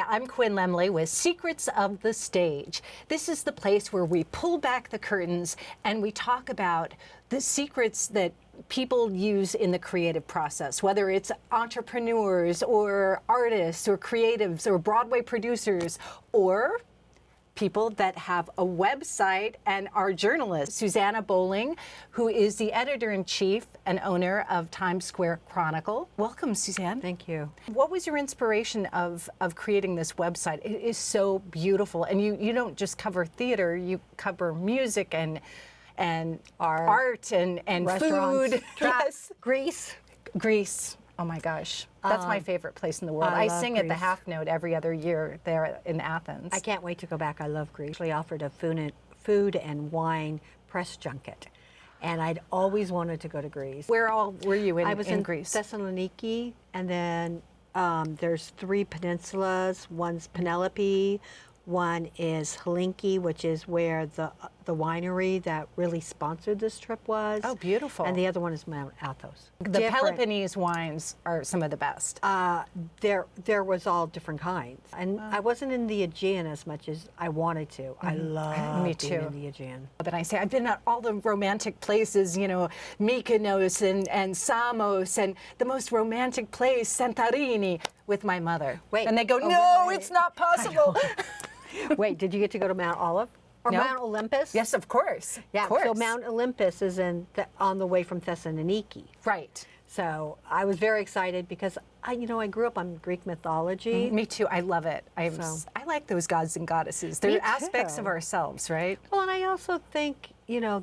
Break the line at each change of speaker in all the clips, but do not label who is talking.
Hi, I'm Quinn Lemley with Secrets of the Stage. This is the place where we pull back the curtains and we talk about the secrets that people use in the creative process, whether it's entrepreneurs or artists or creatives or Broadway producers or people that have a website and are journalists. Suzanna Bowling, who is the editor-in-chief and owner of Times Square Chronicle. Welcome, Suzanne.
Thank you.
What was your inspiration of creating this website? It is so beautiful. And you don't just cover theater, you cover music and art and food.
Yes. Greece.
Oh my gosh. That's my favorite place in the world. I sing
Greece.
at the Half Note every other year there in Athens.
I can't wait to go back. I love Greece. We offered a food and wine press junket, and I'd always wanted to go to Greece.
Where all were you in,
I was in
Greece?
Thessaloniki, and then there's 3 peninsulas. One's Penelope, one is Helsinki, which is where the winery that really sponsored this trip was.
Oh, beautiful.
And the other one is Mount Athos.
The Peloponnese wines are some of the best.
There was all different kinds. And I wasn't in the Aegean as much as I wanted to. I love being in the Aegean.
But I say, I've been at all the romantic places, you know, Mykonos and Samos, and the most romantic place, Santorini, with my mother.
Wait.
And they go, no, it's not possible.
Wait, did you get to go to Mount Olive? Or
No.
Mount Olympus?
Yes, of course.
Yeah,
of course.
so Mount Olympus is on the way from Thessaloniki.
Right.
So I was very excited because I grew up on Greek mythology.
Me too. I love it. I like those gods and goddesses. They're aspects of ourselves, right?
Well, and I also think,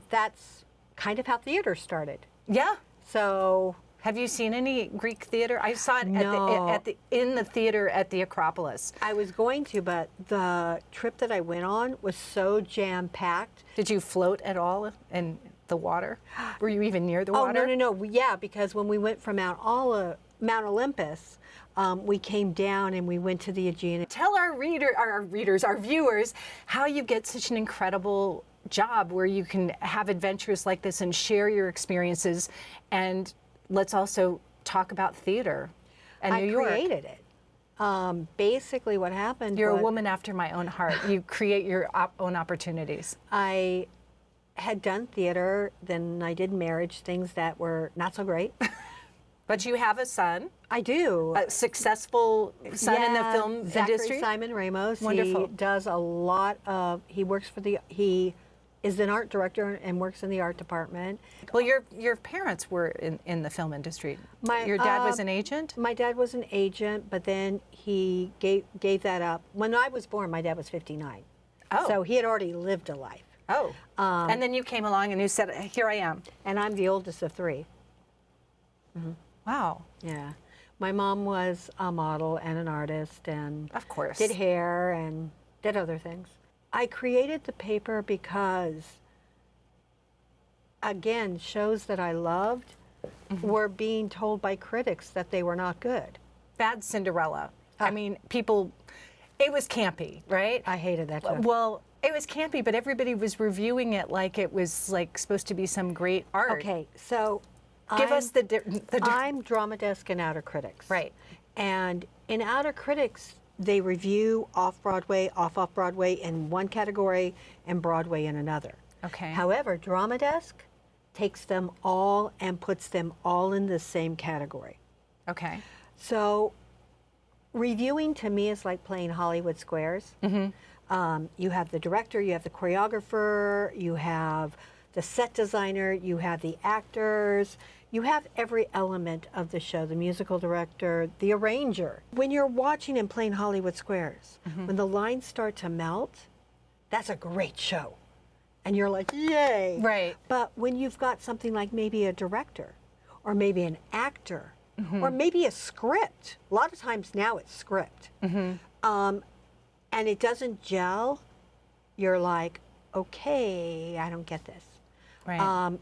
that's kind of how theater started.
Yeah.
So
have you seen any Greek theater? I saw it
No.
in the theater at the Acropolis.
I was going to, but the trip that I went on was so jam-packed.
Did you float at all in the water? Were you even near the water?
Oh, no. Yeah, because when we went from Mount Olympus, we came down and we went to the Aegean.
Tell our viewers, how you get such an incredible job where you can have adventures like this and share your experiences. And let's also talk about theater and New York.
I created it. Basically what happened
You're
was
a woman after my own heart. You create your own opportunities.
I had done theater, then I did marriage, things that were not so great.
But you have a son.
I do.
A successful son in the film
Zachary
industry.
Simon Ramos.
Wonderful.
He does a lot of, he is an art director and works in the art department.
Well, your parents were in the film industry. Your dad was an agent?
My dad was an agent, but then he gave that up. When I was born, my dad was 59.
Oh.
So he had already lived a life.
Oh. And then you came along and you said, here I am.
And I'm the oldest of 3.
Mm-hmm. Wow.
Yeah. My mom was a model and an artist and
of course
did hair and did other things. I created the paper because, again, shows that I loved were being told by critics that they were not good.
Bad Cinderella. I mean, people, it was campy, right?
I hated that too.
Well, it was campy, but everybody was reviewing it like it was like supposed to be some great art.
Okay, so
give us the
I'm Drama Desk and Outer Critics.
Right.
And in Outer Critics, they review off-Broadway, off-Broadway in one category and Broadway in another.
Okay.
However, Drama Desk takes them all and puts them all in the same category.
Okay.
So reviewing to me is like playing Hollywood Squares. Mm-hmm. You have the director, you have the choreographer, you have the set designer, you have the actors, you have every element of the show, the musical director, the arranger. When you're watching and playing Hollywood Squares, when the lines start to melt, that's a great show. And you're like, yay.
Right.
But when you've got something like maybe a director, or maybe an actor, or maybe a script, a lot of times now it's script, and it doesn't gel, you're like, okay, I don't get this.
Right.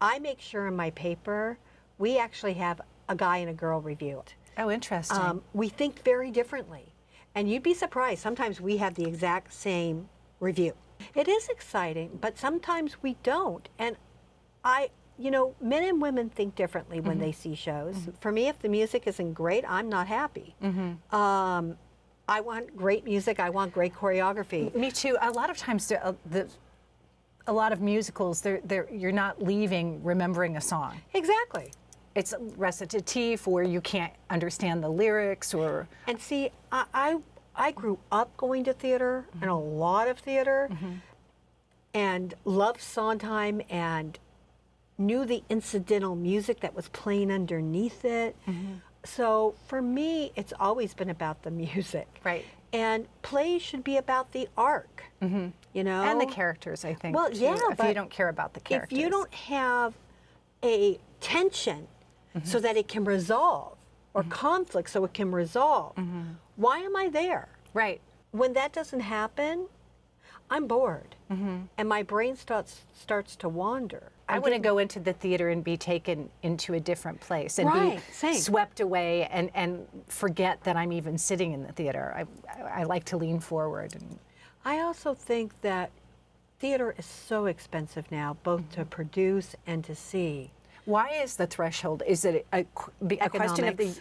I make sure in my paper, we actually have a guy and a girl review it.
Oh, interesting.
We think very differently. And you'd be surprised, sometimes we have the exact same review. It is exciting, but sometimes we don't. And men and women think differently when they see shows. For me, if the music isn't great, I'm not happy. I want great music. I want great choreography.
Me too. A lot of times, a lot of musicals, you're not leaving remembering a song.
Exactly.
It's recitative, or you can't understand the lyrics, or.
And see, I grew up going to theater, and a lot of theater, and loved Sondheim, and knew the incidental music that was playing underneath it. So for me, it's always been about the music.
Right.
And plays should be about the arc, you know?
And the characters, I think.
Well,
too,
yeah,
if
but
you don't care about the characters.
if you don't have a tension so that it can resolve, or conflict so it can resolve, why am I there?
Right.
When that doesn't happen, I'm bored, and my brain starts to wander.
I want to go into the theater and be taken into a different place and
Right,
be
same.
swept away and forget that I'm even sitting in the theater. I like to lean forward. And
I also think that theater is so expensive now, both to produce and to see.
why is the threshold? Is it a question of the
Economics,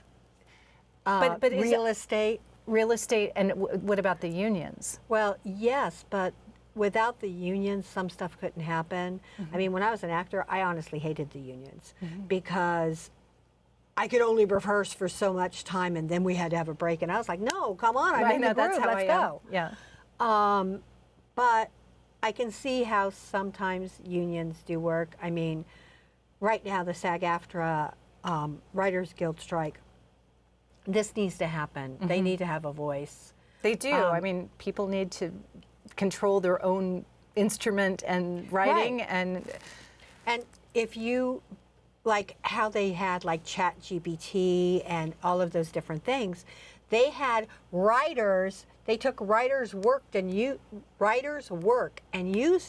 but is
real estate?
real estate, and what about the unions?
Well, yes, but without the unions, some stuff couldn't happen. I mean, when I was an actor, I honestly hated the unions because I could only rehearse for so much time, and then we had to have a break. And I was like, no, come on, I'm in the groove, let's go.
Yeah.
But I can see how sometimes unions do work. I mean, right now, the SAG-AFTRA Writers Guild strike, this needs to happen. They need to have a voice.
They do. I mean, people need to control their own instrument and writing.
Right.
And
if you, like how they had like ChatGPT and all of those different things, they had writers, they took writers' work and used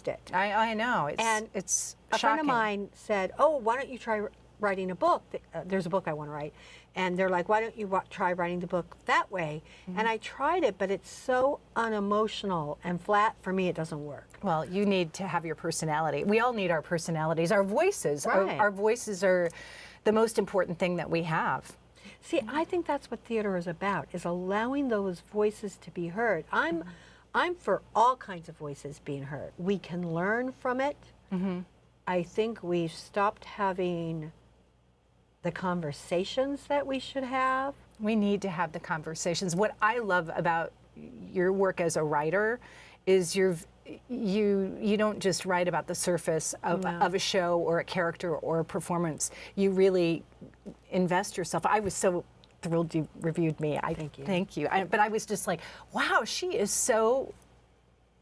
it.
I know.
And
it's
a
shocking.
friend of mine said, oh, why don't you try writing a book? There's a book I want to write. And they're like, why don't you try writing the book that way? And I tried it, but it's so unemotional and flat. For me, it doesn't work.
Well, you need to have your personality. We all need our personalities, our voices.
Right.
Our voices are the most important thing that we have.
See, I think that's what theater is about, is allowing those voices to be heard. I'm for all kinds of voices being heard. We can learn from it. I think we've stopped having the conversations that we should have.
We need to have the conversations. What I love about your work as a writer is you don't just write about the surface of a show or a character or a performance. You really invest yourself. I was so thrilled you reviewed me.
Thank you.
Thank you. But I was just like, wow, she is so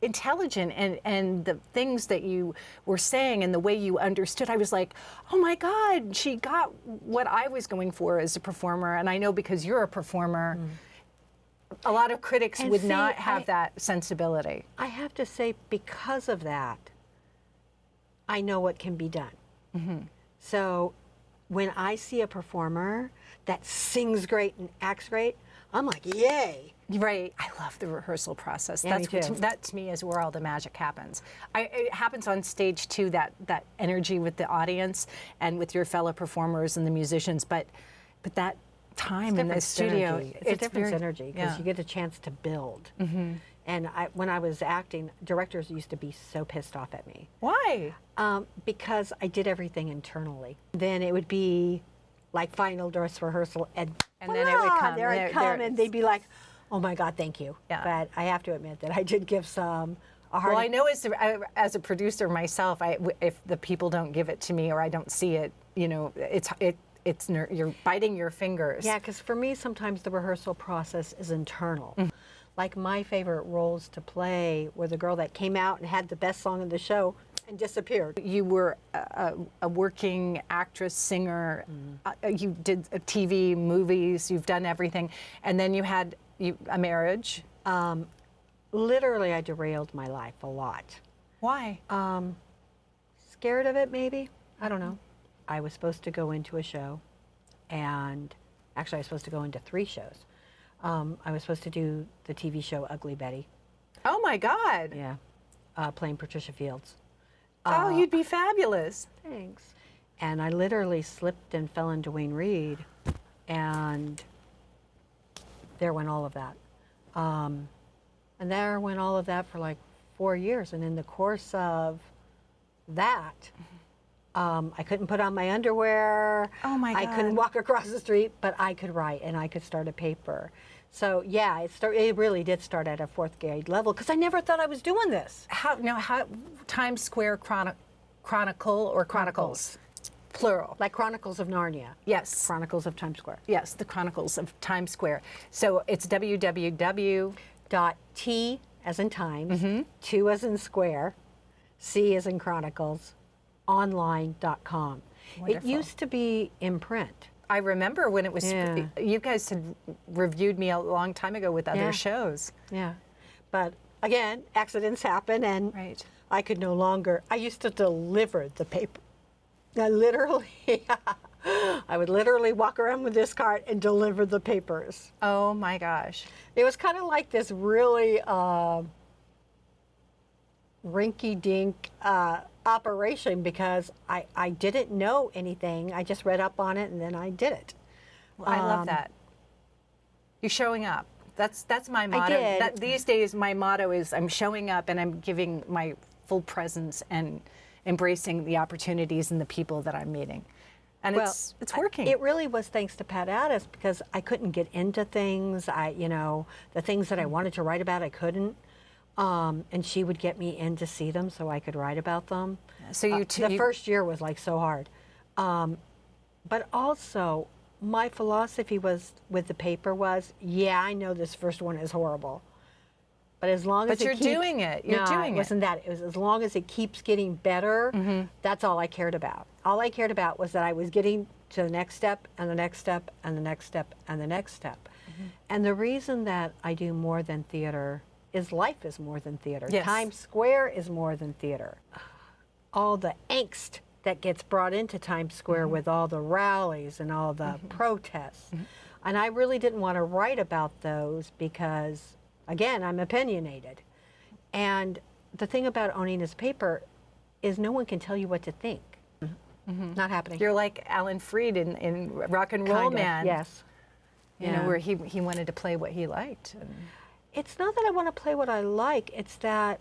intelligent, and the things that you were saying and the way you understood, I was like, oh my God, she got what I was going for as a performer. And I know because you're a performer, a lot of critics would not have that sensibility.
I have to say, because of that, I know what can be done. So when I see a performer that sings great and acts great, I'm like, yay.
Right. I love the rehearsal process.
Yeah,
That's
me too.
that to me is where all the magic happens. It happens on stage too, that energy with the audience and with your fellow performers and the musicians, but that time in the studio,
it's a different synergy because
yeah.
you get a chance to build. And when I was acting, directors used to be so pissed off at me.
Why?
Because I did everything internally. Then it would be like final dress rehearsal, and
then it would come.
There I'd come, and they'd be like, "Oh my God, thank you."
Yeah.
But I have to admit that I did give some a hard.
Well, I know as a producer myself, if the people don't give it to me or I don't see it, you're biting your fingers.
Yeah, because for me, sometimes the rehearsal process is internal. Like my favorite roles to play were the girl that came out and had the best song in the show and disappeared.
You were a working actress, singer. You did TV, movies. You've done everything, and then you had a marriage.
Literally, I derailed my life a lot.
Why?
Scared of it, maybe? I don't know. I was supposed to go into a show, and actually I was supposed to go into 3 shows. I was supposed to do the TV show Ugly Betty.
Oh my God.
Yeah, playing Patricia Fields.
Oh, you'd be fabulous.
Thanks. And I literally slipped and fell into Duane Reade, and there went all of that. And there went all of that for like 4 years. And in the course of that, I couldn't put on my underwear.
Oh my God.
I couldn't walk across the street, but I could write and I could start a paper. So yeah, it really did start at a 4th grade level because I never thought I was doing this.
How Times Square Chronicle or Chronicles? Plural.
Like Chronicles of Narnia.
Yes.
Chronicles of Times Square.
Yes, the Chronicles of Times Square. So it's www.
.t as in Times, 2 as in Square, C as in Chronicles, online.com. It
Wonderful.
used to be in print.
I remember when it was,
Yeah.
you guys had reviewed me a long time ago with other
Yeah.
shows.
Yeah. But again, accidents happen and
Right.
I could no longer, I used to deliver the paper. I literally, I would literally walk around with this cart and deliver the papers.
Oh my gosh.
It was kind of like this really rinky-dink operation because I didn't know anything. I just read up on it and then I did it.
I love that. You're showing up. That's my motto.
did.
These days, my motto is I'm showing up and I'm giving my full presence and embracing the opportunities and the people that I'm meeting. And
Well,
it's working.
It really was thanks to Pat Addis because I couldn't get into things. The things that I wanted to write about, I couldn't. And she would get me in to see them so I could write about them.
So
The first year was like so hard. But also, my philosophy was with the paper was, yeah, I know this first one is horrible. But as long as
But you're doing it. You're doing
it
it.
wasn't that. It was as long as it keeps getting better, that's all I cared about. All I cared about was that I was getting to the next step and the next step and the next step and the next step. And the reason that I do more than theater is life is more than theater.
Yes.
Times Square is more than theater. All the angst that gets brought into Times Square with all the rallies and all the protests. And I really didn't want to write about those because, again, I'm opinionated. And the thing about owning this paper is no one can tell you what to think. Not happening.
You're like Alan Freed in Rock and Roll
Kind of,
Man.
yes.
You know, where he wanted to play what he liked. And
It's not that I want to play what I like, it's that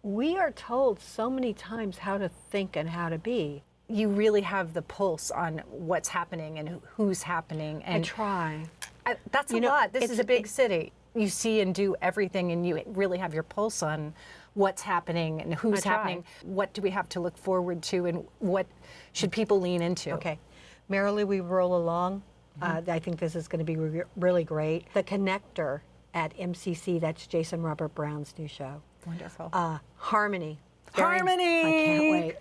we are told so many times how to think and how to be.
you really have the pulse on what's happening and who's happening.
I
And
try.
that's a lot. This is a big city. You see and do everything, and you really have your pulse on what's happening and who's happening. What do we have to look forward to, and what should people lean into?
Okay. Merrily We Roll Along. I think this is going to be really great. The Connector at MCC, that's Jason Robert Brown's new show.
Wonderful.
Harmony.
Harmony!
I can't wait.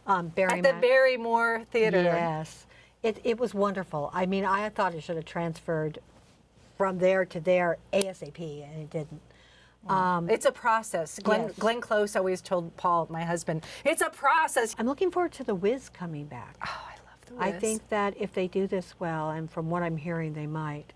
At the Barrymore Theater.
Yes. It was wonderful. I mean, I thought it should have transferred from there to there ASAP, and it didn't.
It's a process.
Yes.
Glenn Close always told Paul, my husband, it's a process.
I'm looking forward to The Wiz coming back.
Oh, I love The Wiz.
I think that if they do this well, and from what I'm hearing, they might.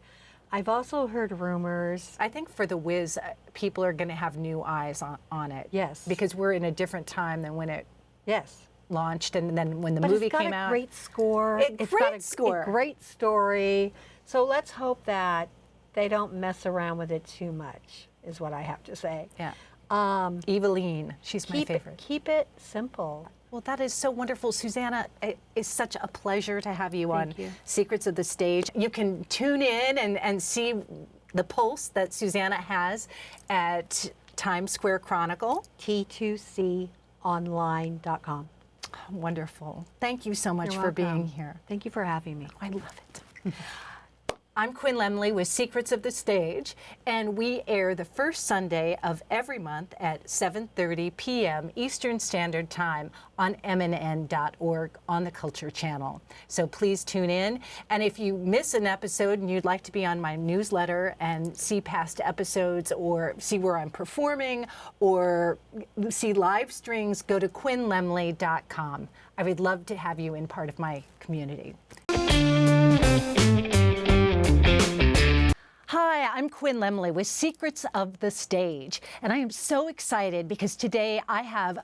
I've also heard rumors.
I think for The Wiz, people are going to have new eyes on it.
Yes.
Because we're in a different time than when it
Yes.
launched and then when the
But
movie
it's got
came
a
out.
great score.
It's got a
great story. So let's hope that they don't mess around with it too much, is what I have to say.
Yeah. Eveline, she's my favorite.
Keep it simple.
Well, that is so wonderful. Susanna, it is such a pleasure to have you on
you.
Secrets of the Stage. You can tune in and see the pulse that Susanna has at Times Square Chronicle.
T2Conline.com.
Wonderful. Thank you so much
You're
for being
welcome.
here.
Thank you for having me.
I love it. I'm Quinn Lemley with Secrets of the Stage, and we air the first Sunday of every month at 7:30 p.m. Eastern Standard Time on mnn.org on the Culture Channel. So please tune in, and if you miss an episode and you'd like to be on my newsletter and see past episodes or see where I'm performing or see live streams, go to quinnlemley.com. I would love to have you in part of my community. Hi, I'm Quinn Lemley with Secrets of the Stage, and I am so excited because today I have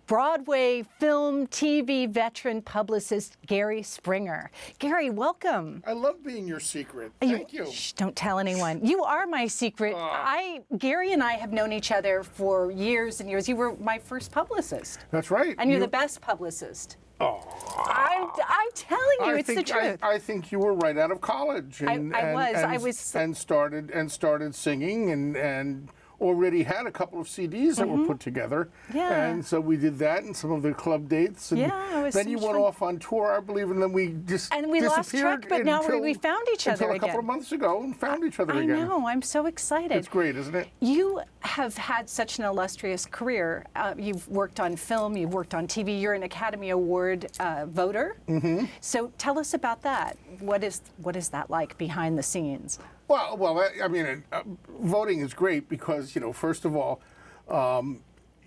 Broadway, film, TV veteran publicist Gary Springer. Gary, welcome.
I love being your secret. Thank you.
Shh, don't tell anyone. You are my secret. Gary and I have known each other for years and years. You were my first publicist.
That's right.
And you're the best publicist.
Oh.
I'm telling you, it's the truth.
I think you were right out of college.
I was.
And started singing and already had a couple of CDs that were put together.
Yeah.
And so we did that and some of the club dates. And
yeah, it was
then you went off on tour, I believe, and then we just
and we lost track, but now we found each other
until
again.
a couple of months ago and found each other again.
I know. I'm so excited.
It's great, isn't it?
You have had such an illustrious career. You've worked on film. You've worked on TV. You're an Academy Award voter. So tell us about that. What is that like behind the scenes?
Well, I mean, voting is great because, first of all,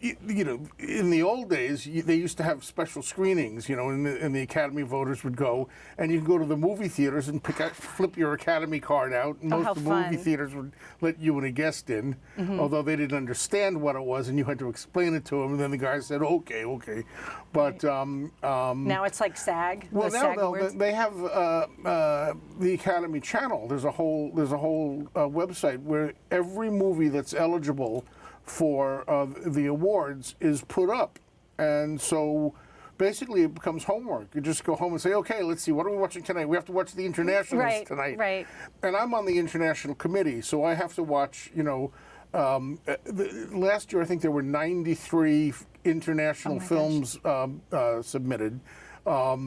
in the old days, they used to have special screenings, and the Academy voters would go, and you could go to the movie theaters and flip your Academy card out. And most of the movie theaters would let you and a guest in, although they didn't understand what it was, and you had to explain it to them, and then the guy said, okay. But
now it's like SAG.
Well, now they have the Academy channel. There's a whole website where every movie that's eligible for the awards is put up, and so basically it becomes homework. You just go home and say, okay, let's see, what are we watching tonight? We have to watch the internationals tonight. Right. And I'm on the international committee, so I have to watch. Last year I think there were 93 international films submitted. I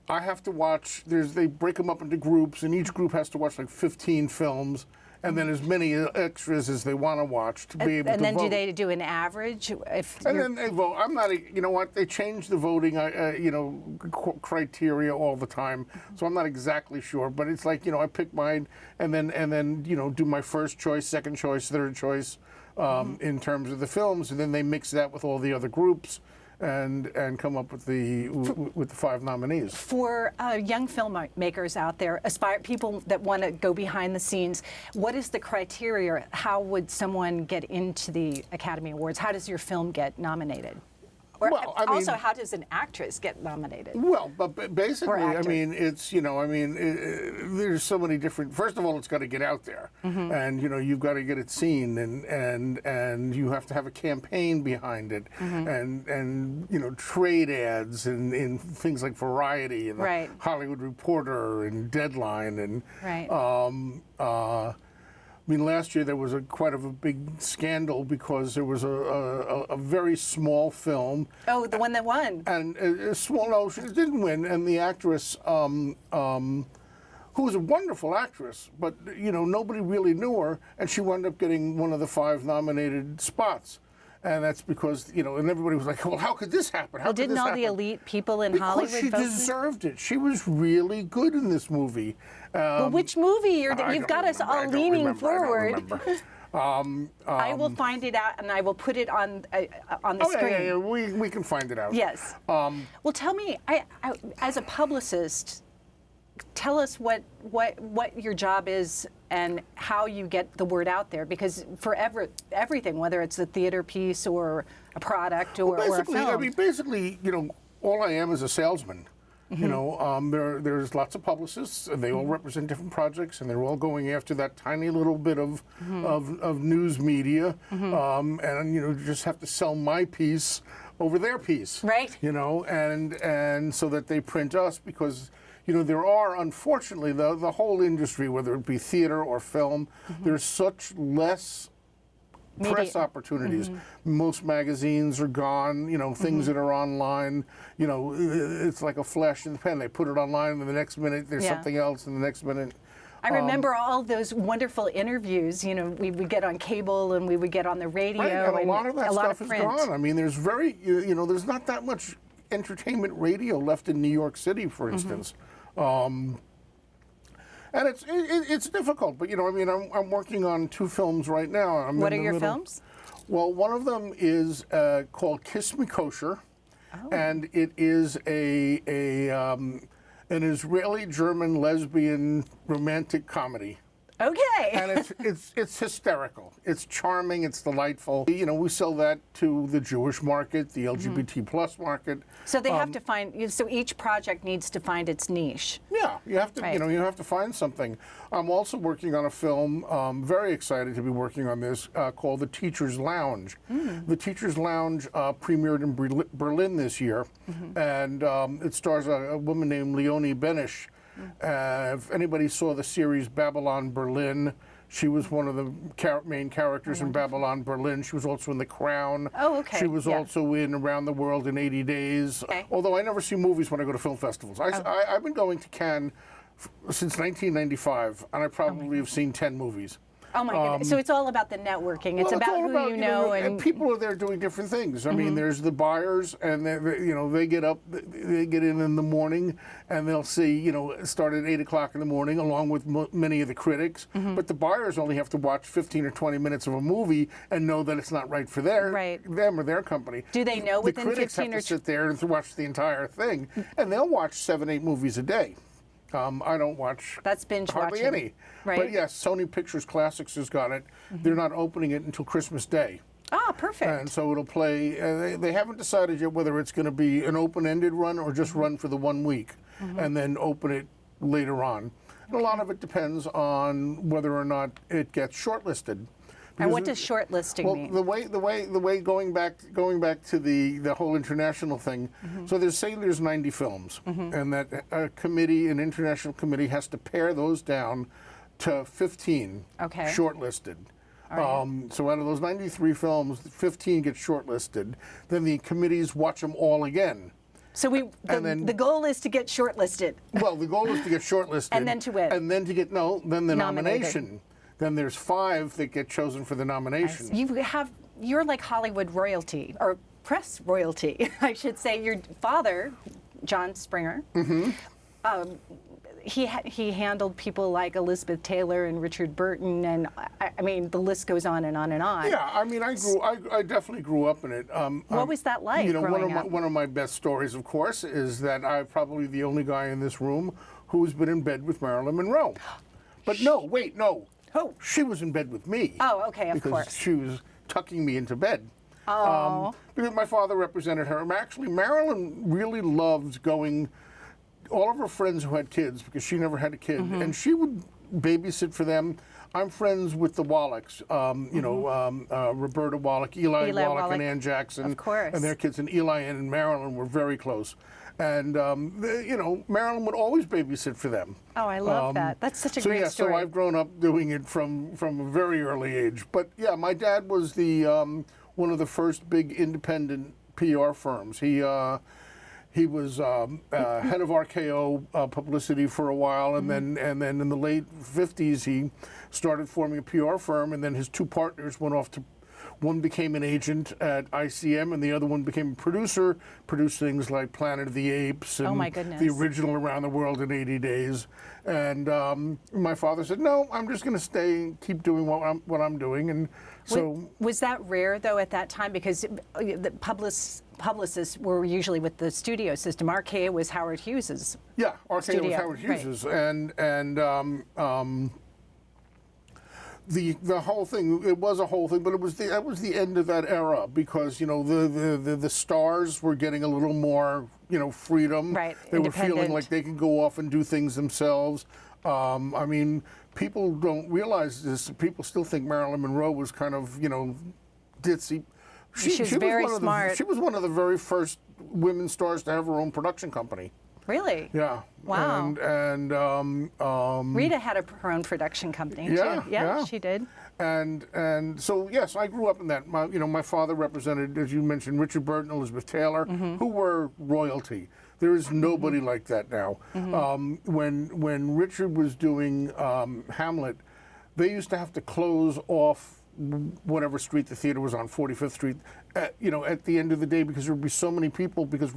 have to watch. They break them up into groups, and each group has to watch like 15 films. And then as many extras as they want to watch to be able to vote.
And then do they do an average?
And then they vote. I'm not. You know what? They change the voting, criteria all the time. So I'm not exactly sure. But it's like I pick mine, and then do my first choice, second choice, third choice, in terms of the films, and then they mix that with all the other groups. And come up with the 5 nominees. For
young filmmakers out there, people that want to go behind the scenes, what is the criteria? How would someone get into the Academy Awards? How does your film get nominated? Or also, how does an actress get nominated?
Well, but basically, I mean, it's there's so many different. First of all, it's got to get out there, and you've got to get it seen, and you have to have a campaign behind it, and trade ads and in things like Variety and the Hollywood Reporter and Deadline and. I mean, last year there was quite a big scandal because there was a very small film.
Oh, the one that won.
And no, she didn't win. And the actress, who was a wonderful actress, but nobody really knew her, and she wound up getting one of the 5 nominated spots. And that's because, and everybody was like, well, how could this happen? How
didn't all the elite people in Hollywood vote?
Because she deserved it. She was really good in this movie.
Well, which movie? You've got us all leaning forward. I will find it out, and I will put it on the screen.
Yeah, we can find it out.
Yes. Well, tell me, as a publicist, tell us what your job is and how you get the word out there, because for everything, whether it's a theater piece or a product or a film.
I mean, basically, all I am is a salesman. There's lots of publicists, and they all represent different projects, and they're all going after that tiny little bit of news media, and you just have to sell my piece over their piece,
right?
And so that they print us, because there are, unfortunately, the whole industry, whether it be theater or film, there's such less press opportunities. Most magazines are gone. Things that are online. It's like a flash in the pan. They put it online, and the next minute there's something else, and the next minute.
I remember all those wonderful interviews. We would get on cable, and we would get on the radio.
Right, and a lot of that stuff is
print.
gone. I mean, there's there's not that much entertainment radio left in New York City, for instance. And it's difficult, but I'm working on 2 films right now.
What are your films?
Well, one of them is called Kiss Me Kosher, and it is an Israeli-German lesbian romantic comedy.
Okay.
And it's hysterical. It's charming. It's delightful. You know, we sell that to the Jewish market, the LGBT plus market.
So they have to find. So each project needs to find its niche.
Yeah, you have to.
Right.
You know, you have to find something. I'm also working on a film. Very excited to be working on this called The Teacher's Lounge. The Teacher's Lounge premiered in Berlin this year, and it stars a woman named Leonie Benisch. If anybody saw the series Babylon Berlin, she was one of the main characters in Babylon Berlin. She was also in The Crown.
Oh, okay.
She was also in Around the World in 80 Days.
Okay.
Although I never see movies when I go to film festivals. I've been going to Cannes since 1995, and I probably have seen 10 movies.
Oh my goodness! So it's all about the networking. It's about
all
who you know,
and people are there doing different things. I mean, there's the buyers, and they get up, they get in the morning, and they'll see, start at 8 o'clock in the morning, along with many of the critics. But the buyers only have to watch 15 or 20 minutes of a movie and know that it's not right for them or their company.
Do they know within 15 or?
The critics have to sit there and watch the entire thing, and they'll watch 7, 8 movies a day. I don't watch
That's binge
hardly
watching.
any.
Right.
But yes, Sony Pictures Classics has got it. They're not opening it until Christmas Day.
Ah, perfect.
And so it'll play, they haven't decided yet whether it's going to be an open-ended run or just run for the 1 week and then open it later on. And a lot of it depends on whether or not it gets shortlisted.
And what does shortlisting mean?
The way going back to the whole international thing. So there's 90 films, and that an international committee has to pare those down to 15 shortlisted. So out of those 93 films, 15 get shortlisted. Then the committees watch them all again.
So the goal is to get shortlisted.
Well, the goal is to get shortlisted.
And then to win.
And then to get then the
Nominated.
nomination. Then there's 5 that get chosen for the nomination.
You're like Hollywood royalty, or press royalty, I should say. Your father, John Springer, he handled people like Elizabeth Taylor and Richard Burton, and I mean the list goes on and on and on.
Yeah, I mean I definitely grew up in it.
What was that like?
One of my best stories, of course, is that I'm probably the only guy in this room who's been in bed with Marilyn Monroe. But no.
Oh.
She was in bed with me.
Oh, okay, of course.
Because she was tucking me into bed.
Oh.
Because my father represented her. Actually, Marilyn really loved going, all of her friends who had kids, because she never had a kid, and she would babysit for them. I'm friends with the Wallachs, Roberta Wallach, Eli Wallach, and Ann Jackson,
of course,
and their kids. And Eli and Marilyn were very close. And, Marilyn would always babysit for them.
Oh, I love that. That's such a great story.
So I've grown up doing it from a very early age. But, yeah, my dad was the one of the first big independent PR firms. He was head of RKO publicity for a while, and then in the late 50s he started forming a PR firm, and then his 2 partners went off to. One became an agent at ICM, and the other one became a producer, produced things like Planet of the Apes and the original Around the World in 80 Days. And my father said, "No, I'm just going to stay and keep doing what I'm doing." And so,
was that rare though at that time, because the publicists were usually with the studio system? RKO was Howard Hughes's.
Yeah, RKO
studio.
was Howard Hughes's, and. The whole thing, it was a whole thing, but that was the end of that era, because the stars were getting a little more freedom.
Right,
they were feeling like they could go off and do things themselves. I mean, people don't realize this. People still think Marilyn Monroe was kind of ditzy.
She was very smart.
She was one of the very first women stars to have her own production company.
Really?
Yeah.
Wow.
And
Rita had her own production company too. Yeah, she did.
And so yes, I grew up in that. My father represented, as you mentioned, Richard Burton, Elizabeth Taylor, who were royalty. There is nobody like that now. When Richard was doing Hamlet, they used to have to close off whatever street the theater was on, 45th Street, at the end of the day, because there would be so many people, because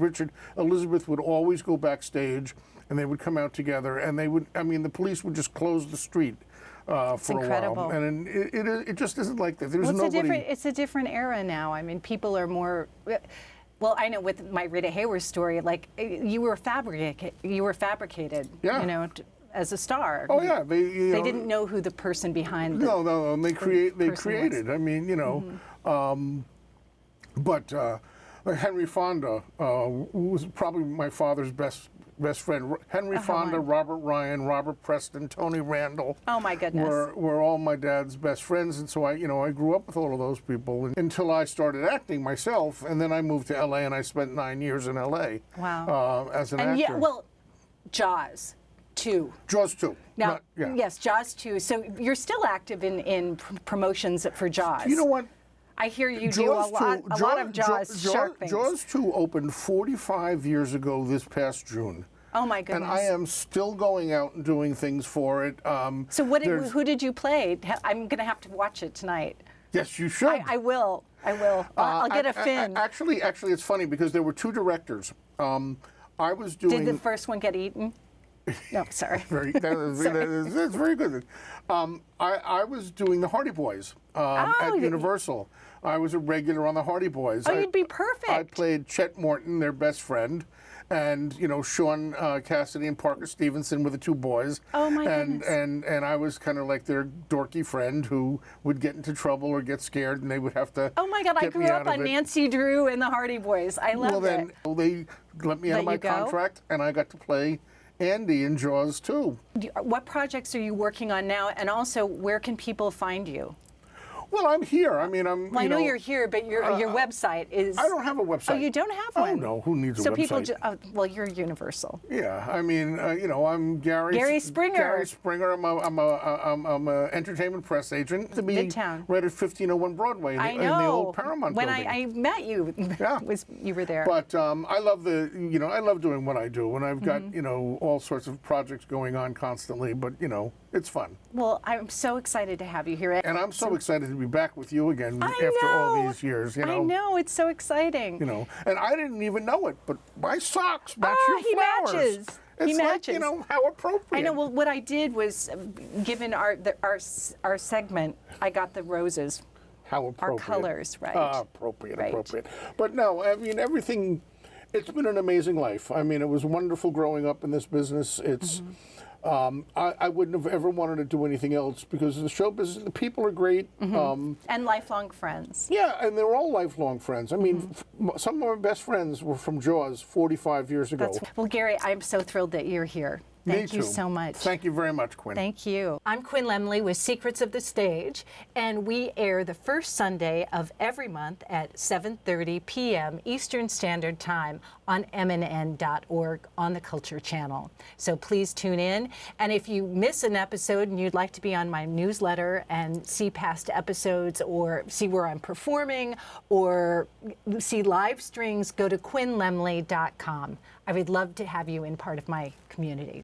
Elizabeth would always go backstage, and they would come out together, and the police would just close the street for
incredible.
A while. And it just isn't like that. There's
it's a different era now. I mean, people are more. Well, I know with my Rita Hayworth story, like you were fabricated.
Yeah.
as a star.
Oh yeah,
They didn't know who the person behind the
No, and they
person
created. I mean, but Henry Fonda was probably my father's best friend. Henry Fonda, Robert Ryan, Robert Preston, Tony Randall.
Oh my goodness.
Were all my dad's best friends, and so I grew up with all of those people until I started acting myself, and then I moved to LA and I spent 9 years in LA.
Wow.
As an
and
actor.
yeah, well, Jaws 2.
Jaws 2.
Now,
Yeah.
yes, Jaws 2. So you're still active in promotions for Jaws.
You know what?
I hear you do a lot of Jaws shark things.
Jaws 2 opened 45 years ago this past June.
Oh my goodness.
And I am still going out and doing things for it.
So who did you play? I'm going to have to watch it tonight.
Yes, you should.
I will. I'll get a fin.
Actually, it's funny because there were 2 directors. I was doing.
Did the first one get eaten? No, sorry.
That's very good. I was doing the Hardy Boys at Universal. I was a regular on the Hardy Boys.
Oh, you'd be perfect.
I played Chet Morton, their best friend, and Sean Cassidy and Parker Stevenson were the 2 boys.
Oh my goodness.
And I was kind of like their dorky friend who would get into trouble or get scared, and they would have to.
Oh my God! I grew up on Nancy Drew and the Hardy Boys. I love it.
Well, then they let me out of my contract, and I got to play Andy in Jaws 2.
What projects are you working on now, and also where can people find you?
Well, I'm here. I mean, I'm.
Well, I know you're here, but your website is.
I don't have a website.
Oh, you don't have one?
Oh no, who needs a website?
So people, well, you're Universal.
Yeah, I mean, I'm Gary
Springer.
Gary Springer. I'm a entertainment press agent. To be
Midtown.
Right at 1501 Broadway in the old Paramount
when
building.
I met you, you were there.
But I love I love doing what I do, and I've got all sorts of projects going on constantly. But it's fun.
Well, I'm so excited to have you here,
and I'm so excited to be back with you again after all these years.
I know, it's so exciting.
And I didn't even know it, but my socks match your
he
flowers.
Matches.
It's
he matches.
How appropriate.
I know. Well, what I did was, given our segment, I got the roses.
How appropriate.
Our colors, right?
Appropriate. But no, I mean, everything. It's been an amazing life. I mean, it was wonderful growing up in this business. It's. I wouldn't have ever wanted to do anything else because the show business, the people are great.
And lifelong friends.
Yeah, and they're all lifelong friends. I mean, some of my best friends were from Jaws 45 years ago.
Well, Gary, I'm so thrilled that you're here. Thank you so much.
Thank you very much, Quinn.
Thank you. I'm Quinn Lemley with Secrets of the Stage, and we air the first Sunday of every month at 7:30 p.m. Eastern Standard Time on mnn.org on the Culture Channel. So please tune in. And if you miss an episode and you'd like to be on my newsletter and see past episodes or see where I'm performing or see live streams, go to quinnlemley.com. I would love to have you in part of my community.